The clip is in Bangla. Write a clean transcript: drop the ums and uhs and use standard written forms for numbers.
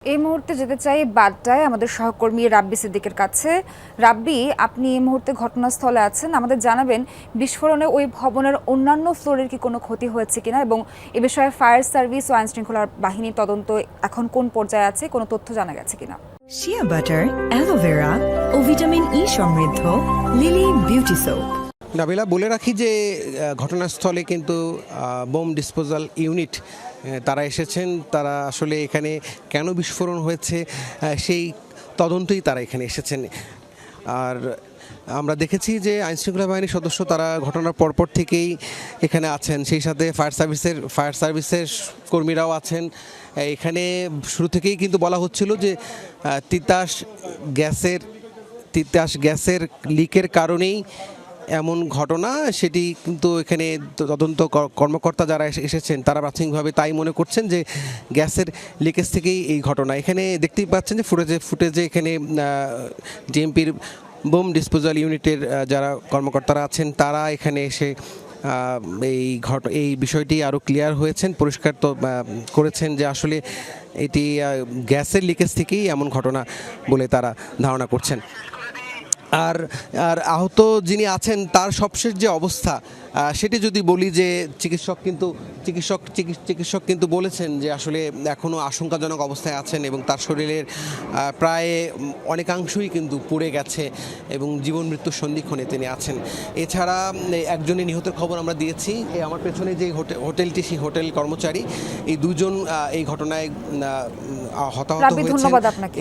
এই মুহূর্তে যেতে চাই বাড্ডায় আমাদের সহকর্মী রাব্বি সিদ্দিকের কাছে। রাব্বি, আপনি এই মুহূর্তে ঘটনাস্থলে আছেন, আমাদের জানাবেন বিস্ফোরণে ওই ভবনের অন্যান্য ফ্লোরের কি কোনো ক্ষতি হয়েছে কিনা এবং এ বিষয়ে ফায়ার সার্ভিস ও আইন শৃঙ্খলা বাহিনীর তদন্ত এখন কোন পর্যায়ে আছে, কোনো তথ্য জানা গেছে কিনা? শিয়া বাটার, অ্যালোভেরা ও ভিটামিন ই সমৃদ্ধ লিলি বিউটি সোপ। নাবিলা, বলে রাখি যে ঘটনাস্থলে কিন্তু বোম ডিসপোজাল ইউনিট তারা এসেছেন। তারা আসলে এখানে কেন বিস্ফোরণ হয়েছে সেই তদন্তই তারা এখানে এসেছেন। আর আমরা দেখেছি যে আইনশৃঙ্খলা বাহিনীর সদস্য তারা ঘটনার পরপর থেকেই এখানে আছেন, সেই সাথে ফায়ার সার্ভিসের কর্মীরাও আছেন এখানে। শুরু থেকেই কিন্তু বলা হচ্ছিল যে তিতাস গ্যাসের লিকের কারণেই এমন ঘটনা, সেটি কিন্তু এখানে তদন্ত কর্মকর্তা যারা এসেছেন তারা প্রাথমিকভাবে তাই মনে করছেন যে গ্যাসের লিকেজ থেকেই এই ঘটনা। এখানে দেখতেই পাচ্ছেন যে ফুটেজে এখানে ডিএমপির বোম ডিসপোজাল ইউনিটের যারা কর্মকর্তারা আছেন তারা এখানে এসে এই বিষয়টি আরও ক্লিয়ার হয়েছেন, পরিষ্কার তো করেছেন যে আসলে এটি গ্যাসের লিকেজ থেকেই এমন ঘটনা বলে তারা ধারণা করছেন। আর আহত যিনি আছেন তার সবশেষ যে অবস্থা সেটি যদি বলি যে চিকিৎসক কিন্তু বলেছেন যে আসলে এখনও আশঙ্কাজনক অবস্থায় আছেন এবং তার শরীরের প্রায় অনেকাংশই কিন্তু পুড়ে গেছে এবং জীবন মৃত্যুর সন্ধিক্ষণে তিনি আছেন। এছাড়া একজনের নিহতের খবর আমরা দিয়েছি। আমার পেছনে যে হোটেলটি, সেই হোটেল কর্মচারী, এই দুজন এই ঘটনায় হতাহত হয়েছেন। ধন্যবাদ আপনাকে।